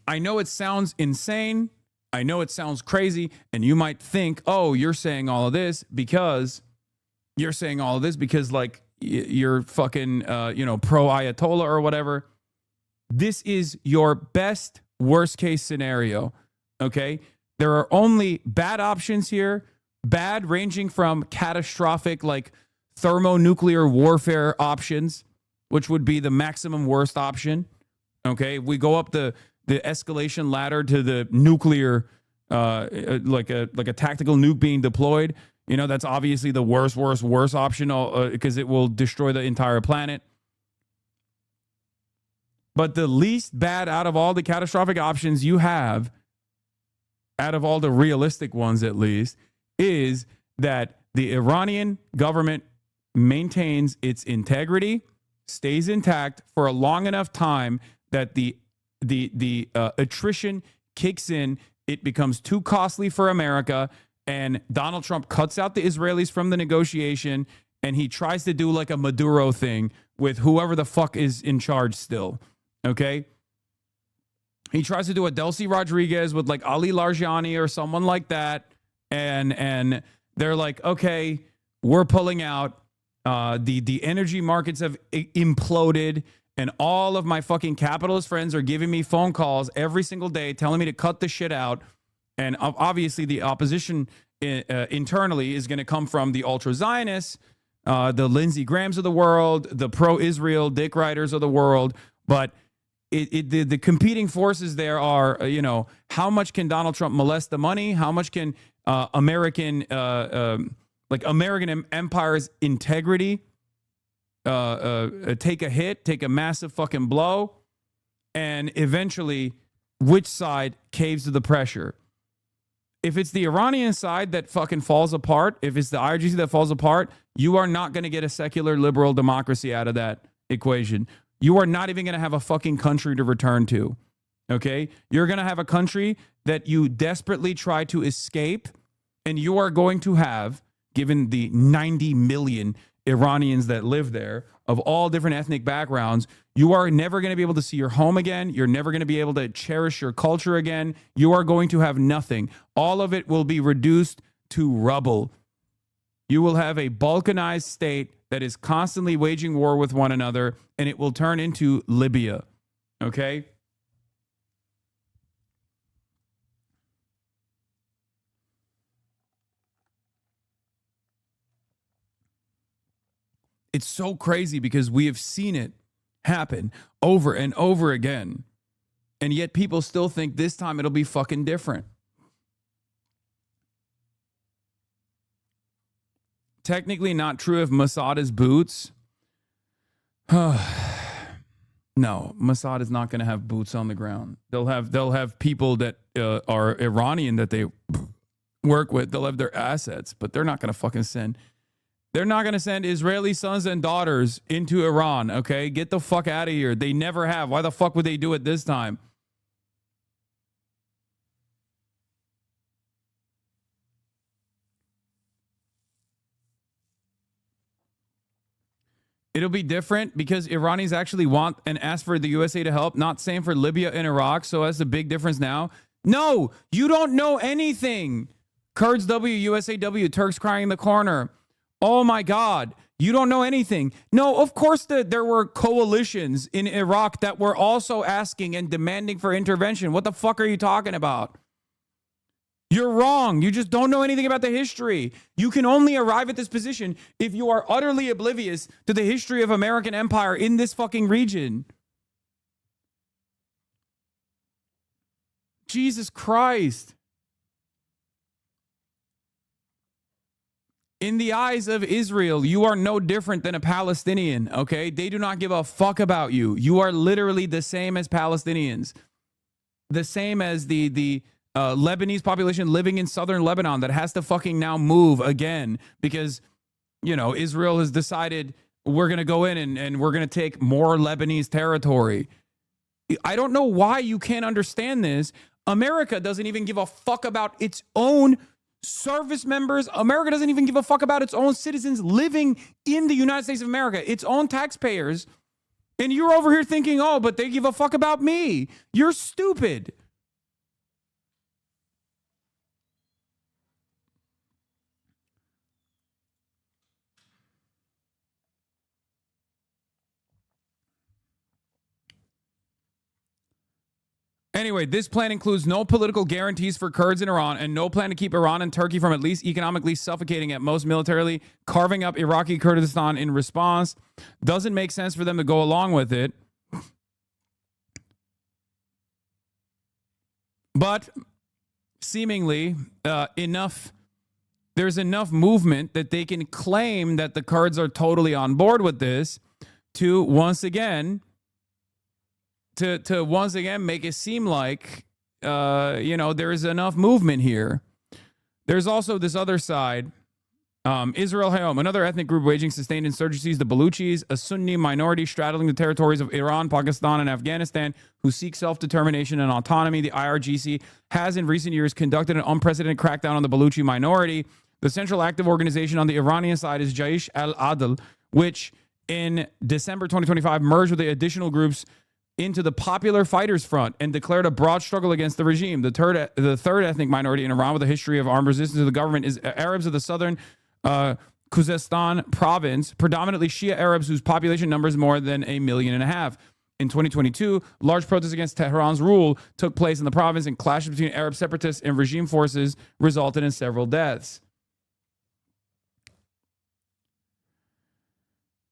I know it sounds insane. I know it sounds crazy, and you might think, oh, you're saying all of this because like you're fucking, pro Ayatollah or whatever. This is your best worst case scenario. Okay. There are only bad options here, bad ranging from catastrophic, like thermonuclear warfare options, which would be the maximum worst option. Okay. If we go up the escalation ladder to the nuclear, like a tactical nuke being deployed, that's obviously the worst option because it will destroy the entire planet. But the least bad out of all the catastrophic options you have, out of all the realistic ones at least, is that the Iranian government maintains its integrity, stays intact for a long enough time that the attrition kicks in. It becomes too costly for America, and Donald Trump cuts out the Israelis from the negotiation, and he tries to do like a Maduro thing with whoever the fuck is in charge still, okay? He tries to do a Delcy Rodriguez with like Ali Larjani or someone like that, and they're like, okay, we're pulling out. The energy markets have imploded, and all of my fucking capitalist friends are giving me phone calls every single day telling me to cut the shit out. And obviously the opposition internally is going to come from the ultra-Zionists, the Lindsey Grahams of the world, the pro-Israel Dick Riders of the world. But the competing forces there are, how much can Donald Trump molest the money? How much can American empire's integrity take a hit, take a massive fucking blow? And eventually, which side caves to the pressure? If it's the Iranian side that fucking falls apart, if it's the IRGC that falls apart, you are not going to get a secular liberal democracy out of that equation. You are not even going to have a fucking country to return to. Okay? You're going to have a country that you desperately try to escape, and you are going to have, given the 90 million Iranians that live there of all different ethnic backgrounds, you are never going to be able to see your home again. You're never going to be able to cherish your culture again. You are going to have nothing. All of it will be reduced to rubble. You will have a balkanized state that is constantly waging war with one another, and it will turn into Libya. Okay? It's so crazy because we have seen it happen over and over again. And yet people still think this time it'll be fucking different. Technically not true if Mossad is boots. No, Mossad is not going to have boots on the ground. They'll have people that are Iranian that they work with. They'll have their assets, but they're not going to fucking send... They're not going to send Israeli sons and daughters into Iran, okay? Get the fuck out of here. They never have. Why the fuck would they do it this time? It'll be different because Iranians actually want and ask for the USA to help, not same for Libya and Iraq, so that's a big difference now. No, you don't know anything. Kurds W, USA W, Turks crying in the corner. Oh my God, you don't know anything. No, of course there were coalitions in Iraq that were also asking and demanding for intervention. What the fuck are you talking about? You're wrong. You just don't know anything about the history. You can only arrive at this position if you are utterly oblivious to the history of American empire in this fucking region. Jesus Christ. In the eyes of Israel, you are no different than a Palestinian, okay? They do not give a fuck about you. You are literally the same as Palestinians. The same as the Lebanese population living in southern Lebanon that has to fucking now move again because, Israel has decided we're going to go in and we're going to take more Lebanese territory. I don't know why you can't understand this. America doesn't even give a fuck about its own service members. America doesn't even give a fuck about its own citizens living in the United States of America, its own taxpayers. And you're over here thinking, oh, but they give a fuck about me. You're stupid. Anyway, this plan includes no political guarantees for Kurds in Iran and no plan to keep Iran and Turkey from at least economically suffocating, at most militarily carving up Iraqi Kurdistan in response. Doesn't make sense for them to go along with it. But seemingly there's enough movement that they can claim that the Kurds are totally on board with this to once again make it seem like, there is enough movement here. There's also this other side. Israel Hayom, another ethnic group waging sustained insurgencies, the Baluchis, a Sunni minority straddling the territories of Iran, Pakistan, and Afghanistan, who seek self-determination and autonomy. The IRGC has in recent years conducted an unprecedented crackdown on the Baluchi minority. The central active organization on the Iranian side is Jaish al-Adl, which in December 2025 merged with the additional groups into the Popular Fighters Front and declared a broad struggle against the regime. The third ethnic minority in Iran with a history of armed resistance to the government is Arabs of the southern Khuzestan province, predominantly Shia Arabs whose population numbers more than 1.5 million. In 2022, large protests against Tehran's rule took place in the province, and clashes between Arab separatists and regime forces resulted in several deaths.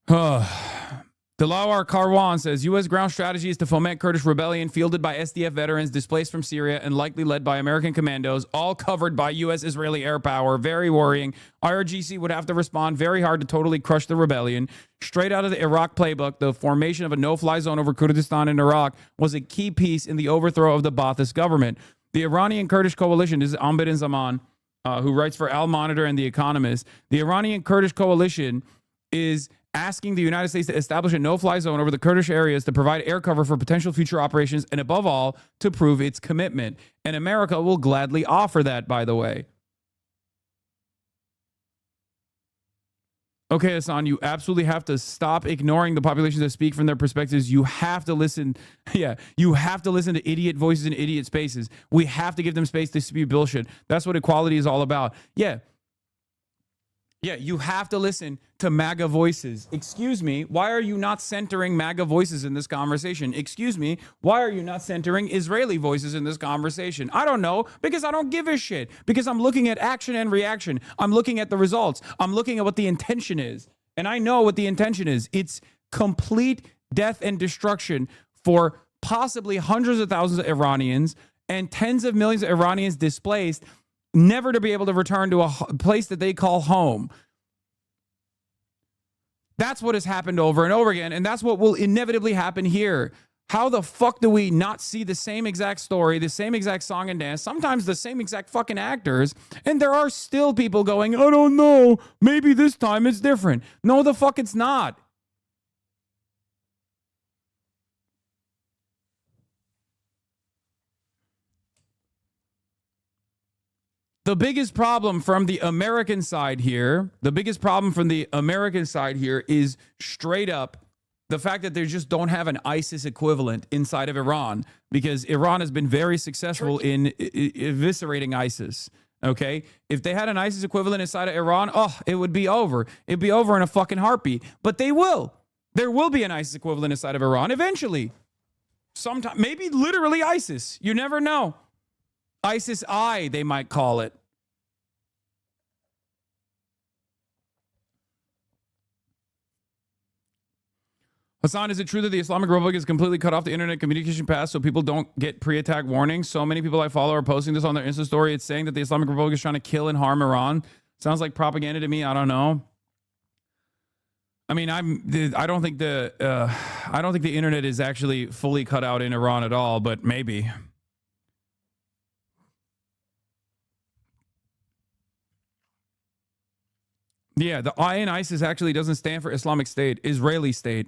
Dilawar Karwan says U.S. ground strategy is to foment Kurdish rebellion fielded by SDF veterans displaced from Syria and likely led by American commandos, all covered by U.S.-Israeli air power. Very worrying. IRGC would have to respond very hard to totally crush the rebellion. Straight out of the Iraq playbook, the formation of a no-fly zone over Kurdistan and Iraq was a key piece in the overthrow of the Ba'athist government. The Iranian Kurdish coalition, this is Ambedin Zaman, who writes for Al Monitor and The Economist. The Iranian Kurdish coalition is asking the United States to establish a no-fly zone over the Kurdish areas to provide air cover for potential future operations and, above all, to prove its commitment. And America will gladly offer that, by the way. Okay, Hassan, you absolutely have to stop ignoring the populations that speak from their perspectives. You have to listen. Yeah, you have to listen to idiot voices in idiot spaces. We have to give them space to spew bullshit. That's what equality is all about. Yeah, you have to listen to MAGA voices. Excuse me, why are you not centering MAGA voices in this conversation? Excuse me, why are you not centering Israeli voices in this conversation? I don't know, because I don't give a shit. Because I'm looking at action and reaction. I'm looking at the results. I'm looking at what the intention is. And I know what the intention is. It's complete death and destruction for possibly hundreds of thousands of Iranians and tens of millions of Iranians displaced, never to be able to return to a place that they call home. That's what has happened over and over again, and that's what will inevitably happen here. How the fuck do we not see the same exact story, the same exact song and dance, sometimes the same exact fucking actors, and there are still people going, I don't know, maybe this time it's different. No, the fuck it's not. The biggest problem from the American side here, is straight up the fact that they just don't have an ISIS equivalent inside of Iran, because Iran has been very successful in eviscerating ISIS. Okay? If they had an ISIS equivalent inside of Iran, it would be over. It'd be over in a fucking heartbeat. But they will. There will be an ISIS equivalent inside of Iran eventually. Sometime, maybe literally ISIS. You never know. ISIS-I, they might call it. Hassan, is it true that the Islamic Republic has completely cut off the internet communication path so people don't get pre-attack warnings? So many people I follow are posting this on their Insta story. It's saying that the Islamic Republic is trying to kill and harm Iran. Sounds like propaganda to me. I don't know. I mean, I don't think the internet is actually fully cut out in Iran at all, but maybe. Yeah, the I in ISIS actually doesn't stand for Islamic State, Israeli State.